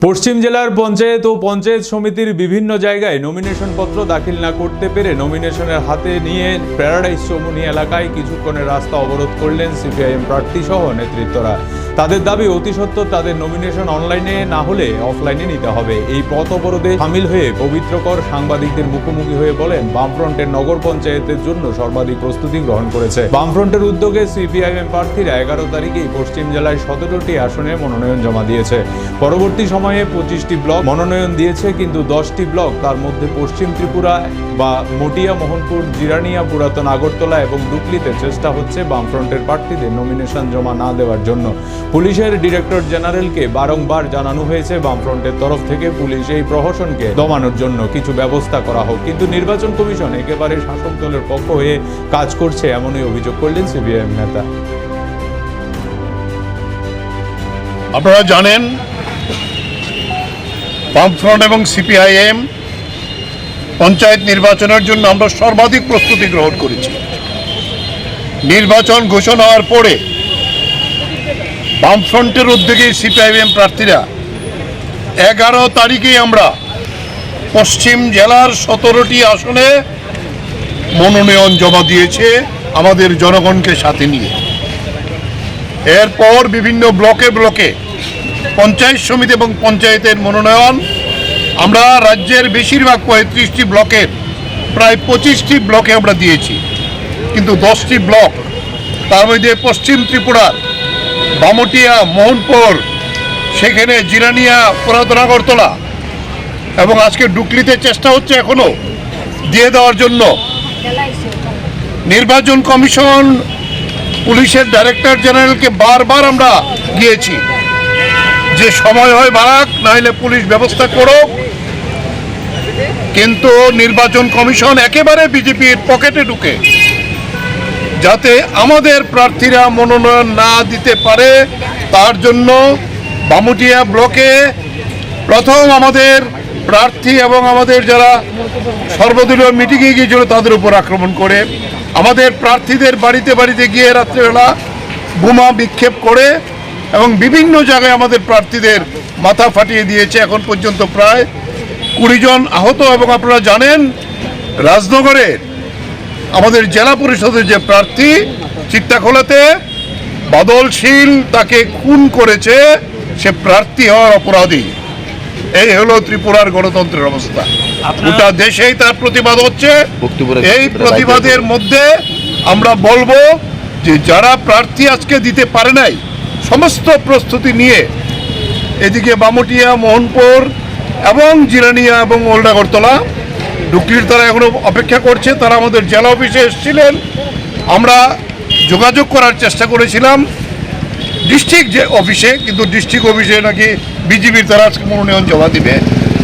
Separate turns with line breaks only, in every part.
পশ্চিম জেলার পঞ্চায়েত ও পঞ্চায়েত সমিতির বিভিন্ন জায়গায় নমিনেশন পত্র দাখিল না করতে পেরে নমিনেশনের হাতে নিয়ে প্যারাডাইস চৌমুহনী এলাকায় কিছুক্ষণের রাস্তা অবরোধ করলেন সিপিআইএম প্রার্থী সহ নেতৃত্বরা। তাদের দাবি অতি সত্বর তাদের নমিনেশন অনলাইনে না হলে অফলাইনে নিতে হবে। এই পথ অবরোধে সামিল হয়ে পবিত্রকর সাংবাদিকদের মুখোমুখি হয়ে বলেন, বামফ্রন্টের নগর পঞ্চায়েতের জন্য সর্বাধিক প্রস্তুতি গ্রহণ করেছে। বামফ্রন্টের উদ্যোগে সিপিআইএম প্রার্থীরা 11 তারিখেই পশ্চিম জেলায় 17টি আসনে মনোনয়ন জমা দিয়েছে। পরবর্তী সময়ে 25টি ব্লক মনোনয়ন দিয়েছে, কিন্তু 10টি ব্লক, তার মধ্যে পশ্চিম ত্রিপুরা বা মটিয়া, মোহনপুর, জিরানিয়া, পুরাতন আগরতলা এবং ডুকলিতে চেষ্টা হচ্ছে বামফ্রন্টের প্রার্থীদের নমিনেশন জমা না দেওয়ার জন্য। পুলিশের ডিরেক্টর জেনারেলকে বারংবার জানানো হয়েছে বামফ্রন্টের তরফ থেকে পুলিশ এই প্রহসনকে দমানোর জন্য কিছু ব্যবস্থা করা হোক, কিন্তু নির্বাচন কমিশন একেবারে শাসক দলের পক্ষ হয়ে কাজ করছে, এমনই অভিযোগ করলেন সিপিআইএম নেতা।
আপনারা জানেন, বামফ্রন্ট এবং সিপিআইএম পঞ্চায়েত নির্বাচনের জন্য আমরা সর্বাধিক প্রস্তুতি গ্রহণ করেছি। নির্বাচন ঘোষণা হওয়ার পরে বামফ্রন্টের উদ্যোগে সিপিআইএম প্রার্থীরা 11 তারিখেই আমরা পশ্চিম জেলার 17টি আসনে মনোনয়ন জমা দিয়েছে আমাদের জনগণকে সাথে নিয়ে। এরপর বিভিন্ন ব্লকে ব্লকে পঞ্চায়েত সমিতি এবং পঞ্চায়েতের মনোনয়ন আমরা রাজ্যের বেশিরভাগ 35টি ব্লকের প্রায় 25টি ব্লকে আমরা দিয়েছি, কিন্তু 10টি ব্লক, তার মধ্যে পশ্চিম ত্রিপুরার বামটিয়া, মোহনপুর, সেখানে জিরানিয়া, পুরাতন আগরতলা এবং আজকে ডুকলিতে চেষ্টা হচ্ছে এখনো দিয়ে দেওয়ার জন্য। নির্বাচন কমিশন, পুলিশের ডাইরেক্টর জেনারেলকে বারবার আমরা গিয়েছি যে সময় হয় বাড়াক, নাহলে পুলিশ ব্যবস্থা করুক, কিন্তু নির্বাচন কমিশন একেবারে বিজেপির পকেটে ঢুকে যাতে আমাদের প্রার্থীরা মনোনয়ন না দিতে পারে তার জন্য বামুটিয়া ব্লকে প্রথম আমাদের প্রার্থী এবং আমাদের যারা সর্বদলীয় মিটিংয়ে গিয়েছিল তাদের উপর আক্রমণ করে, আমাদের প্রার্থীদের বাড়িতে বাড়িতে গিয়ে রাত্রেবেলা বোমা বিক্ষেপ করে এবং বিভিন্ন জায়গায় আমাদের প্রার্থীদের মাথা ফাটিয়ে দিয়েছে। এখন পর্যন্ত প্রায় 20 জন আহত। এবং আপনারা জানেন, রাজনগরের আমাদের জেলা পরিষদের যে প্রার্থী চিত্তাখোলাতে বাদল শীল তাকে খুন করেছে, সে প্রার্থী হওয়ার অপরাধী। এই হলো ত্রিপুরার গণতন্ত্রের অবস্থা। গোটা দেশেই তার প্রতিবাদ হচ্ছে। এই প্রতিবাদের মধ্যে আমরা বলবো যে যারা প্রার্থী আজকে দিতে পারে নাই, সমস্ত প্রস্তুতি নিয়ে এদিকে বামটিয়া, মোহনপুর এবং জিরানিয়া এবং ওল্ড আগরতলা, ডুকলির তারা এখনো অপেক্ষা করছে। তারা আমাদের জেলা অফিসে এসেছিলেন, আমরা যোগাযোগ করার চেষ্টা করেছিলাম ডিস্ট্রিক্ট যে অফিসে, কিন্তু ডিস্ট্রিক্ট অফিসে নাকি বিজেপির তারা মনোনয়ন জমা দিবে।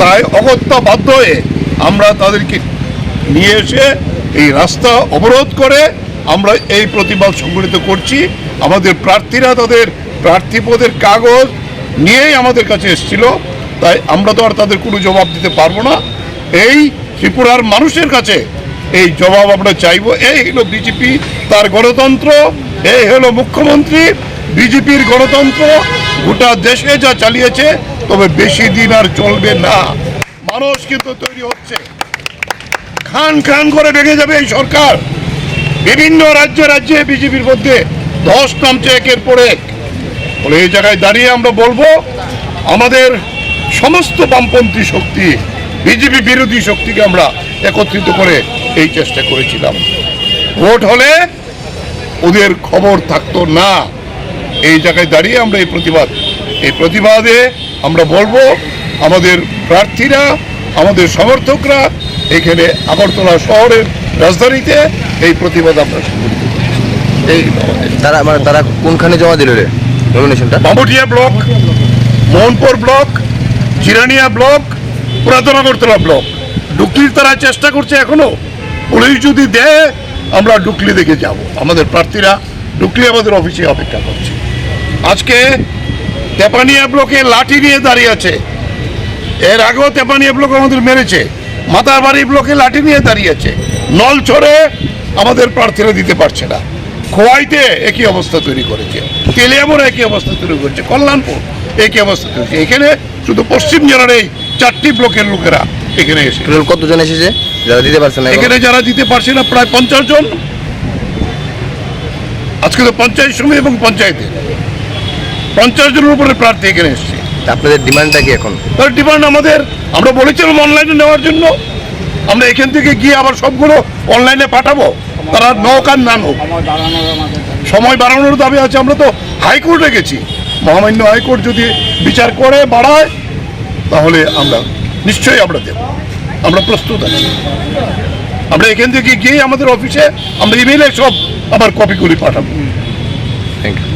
তাই অগত্যা বাধ্য হয়ে আমরা তাদেরকে নিয়ে এসে এই রাস্তা অবরোধ করে আমরা এই প্রতিবাদ সংগঠিত করছি। আমাদের প্রার্থীরা তাদের প্রার্থী পদের কাগজ নিয়েই আমাদের কাছে এসেছিল, তাই আমরা তো আর তাদের কোনো জবাব দিতে পারবো না। এই ত্রিপুরার মানুষের কাছে এই জবাব আমরা চাইব। এই হলো বিজেপি, তার গণতন্ত্র, এই হলো মুখ্যমন্ত্রী, বিজেপির গণতন্ত্র গোটা দেশে যা চালিয়েছে, তবে বেশি দিন আর চলবে না। মানুষ কিন্তু তৈরি হচ্ছে, খান খান করে ভেঙে যাবে এই সরকার। বিভিন্ন রাজ্যে রাজ্যে বিজেপির মধ্যে ধস নামছে একের পর এক। বলে এই জায়গায় দাঁড়িয়ে আমরা বলবো, আমাদের সমস্ত বামপন্থী শক্তি, বিজেপি বিরোধী শক্তিকে আমরা একত্রিত করে এই চেষ্টা করেছিলাম। ভোট হলে ওদের খবর থাকতো না। এই জায়গায় দাঁড়িয়ে আমরা এই প্রতিবাদে আমরা বলবো, আমাদের প্রার্থীরা, আমাদের সমর্থকরা এখানে আগরতলা শহরের রাজধানীতে এই প্রতিবাদ আমরা সংগঠিত করছি। এই
তারা কোনখানে জমা দিল রে নমিনেশনটা?
Bamutia block, Mohanpur block, Jirania block, পুরাতন আগরতলা ব্লক। ডুকলির তারা চেষ্টা করছে এখনো, পুলিশ যদি দেয় আমরা ডুকলি দেখে যাব। আমাদের প্রার্থীরা ডুকলি আমাদের অফিসে অপেক্ষা করছে। আজকে তেপানিয়া ব্লকে লাঠি নিয়ে দাঁড়িয়ে আছে, এর আগেও তেপানিয়া ব্লক আমাদের মেরেছে। মাতারবাড়ি ব্লকে লাঠি নিয়ে দাঁড়িয়ে আছে। নলছড়ে আমাদের প্রার্থীরা দিতে পারছে না। খোয়াইতে একই অবস্থা তৈরি করেছে, তেলিয়ামোড় একই অবস্থা তৈরি করেছে, কল্যাণপুর একই অবস্থা তৈরি। এখানে শুধু পশ্চিম জেলার এই 4টি ব্লকের লোকেরা এখানে এসে।
টোটাল কতজন এসেছে যারা দিতে পারছে না?
এখানে যারা দিতে পারছে না প্রায় 50 জন। আজকে তো পঞ্চায়েত সমিতি এবং পঞ্চায়েতে 50 জনের উপরে প্রার্থী এখানে এসছে।
আপনাদের ডিমান্ডটা কি এখন?
তার ডিমান্ড আমরা বলেছিলাম অনলাইনে নেওয়ার জন্য। আমরা এখান থেকে গিয়ে আবার সবগুলো অনলাইনে পাঠাবো, তারা নৌক আর না নোক। সময় বাড়ানোর দাবি আছে। আমরা তো হাইকোর্টে গেছি, মহামান্য হাইকোর্ট যদি বিচার করে বাড়ায় তাহলে আমরা নিশ্চয়ই আমরা দেব। আমরা প্রস্তুত আছি। আমরা এখান থেকে গিয়ে আমাদের অফিসে আমরা ইমেইলে সব আবার কপিগুলি পাঠাবো।
Thank you.